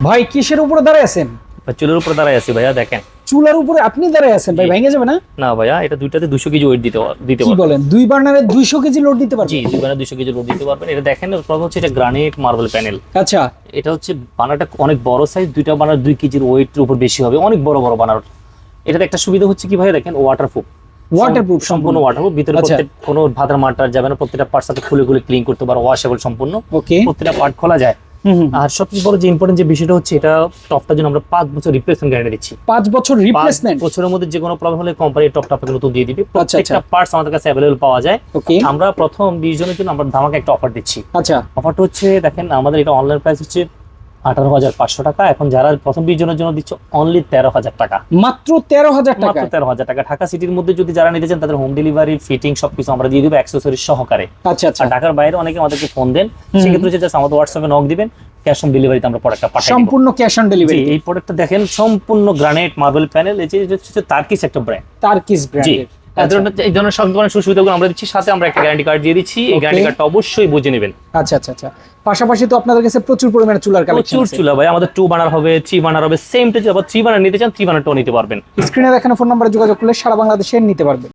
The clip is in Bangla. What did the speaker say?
ভাই কিসের উপরে দাঁড়ায় আছেন? চুলের উপরে দাঁড়ায় আছি ভাইয়া, দেখেন। চুলার উপরে আপনি দাঁড়ায় আছেন ভাই, জি। ভেঙে যাবে না? না ভাইয়া, এটা দুইটাতে 200 কেজি ওয়েট দিতে কি পারবে। বলেন, দুই বার্নারে 200 কেজি লোড দিতে পারবে? জি, দুই বানার 200 কেজি লোড দিতে পারবেন। এটা দেখেন, প্রথম হচ্ছে এটা গ্রানাইট মার্বেল প্যানেল। আচ্ছা, এটা হচ্ছে বানারটা অনেক বড় সাইজ, দুইটা বানার 2 কেজির ওয়েটের উপর বেশি হবে, অনেক বড় বড় বানার। এটাতে একটা সুবিধা হচ্ছে কি ভাইয়া, দেখেন ওয়াটারপ্রুফ, ওয়াটারপ্রুফ সম্পূর্ণ ওয়াটারপ্রুফ। ভিতরে আচ্ছা। প্রত্যেক কোনো ভাতার মাটার যাবে না, প্রত্যেকটা পার্ট সাথে খুলে খুলে ক্লিন করতে পারো, ওয়াশেবল সম্পূর্ণ। ওকে। প্রত্যেকটা পার্ট খোলা যায়। আর সবচেয়ে বড় যে ইম্পর্টেন্ট যে বিষয়টা হচ্ছে, এটা টপটার জন্য আমরা 5 বছর রিপ্লেসমেন্ট গ্যারান্টি দিচ্ছি। 5 বছর 5 রিপ্লেসমেন্ট? বছরের মধ্যে যে কোনো প্রবলেম হলে কোম্পানি টপটা আপনাকে নতুন দিয়ে দিবে। আচ্ছা। প্রত্যেকটা পার্টস আমাদের কাছে অ্যাভেলেবল পাওয়া যায়। ওকে। আমরা প্রথম 20 জনের জন্য আমরা ধামাকা একটা অফার দিচ্ছি। আচ্ছা, অফারটা হচ্ছে, দেখেন আমাদের এটা অনলাইন প্রাইস হচ্ছে 18,500 টাকা। এখন যারা প্রথম 20 জনের জন্য দিচ্ছে অনলি 13,000 টাকা। মাত্র 13,000 টাকা? মাত্র 13,000 টাকা। ঢাকা সিটির মধ্যে যদি যারা নিতে চান, তাদের হোম ডেলিভারি, ফিটিং সবকিছু আমরা দিয়ে দিব অ্যাক্সেসরিজ সহকারে। আচ্ছা আচ্ছা। আর ঢাকার বাইরে অনেকে আমাদেরকে ফোন দেন, সেক্ষেত্রে জাস্ট আমাদের হোয়াটসঅ্যাপে নক দিবেন, ক্যাশ অন ডেলিভারিতে আমরা প্রোডাক্টটা পাঠাই দিব। সম্পূর্ণ ক্যাশ অন ডেলিভারি? এই প্রোডাক্টটা দেখেন, সম্পূর্ণ গ্রানাইট মার্বেল প্যানেল। এই যে হচ্ছে তার্কিশ একটা ব্র্যান্ড। তার্কিশ ব্র্যান্ডের? এই ধরনের সব ধরনের সুবিধাগুলো আমরা দিচ্ছি, সাথে আমরা একটা গ্যারান্টি কার্ড দিয়ে দিচ্ছি। এই গ্যারান্টি কার্ডটা অবশ্যই বুঝে নেবেন। আচ্ছা আচ্ছা আচ্ছা। পাশাপাশি তো আপনাদের কাছে প্রচুর পরিমাণে চুলার কালেকশন প্রচুর আছে। চুলা ভাই, আমাদের 2 বানার হবে, 3 বানার হবে। সেম টু, আবার 3 বানার নিতে চান 3 বানারটাও নিতে পারবেন। স্ক্রিনে দেখানো ফোন নম্বরে যোগাযোগ করলে সারা বাংলাদেশে নিতে পারবেন।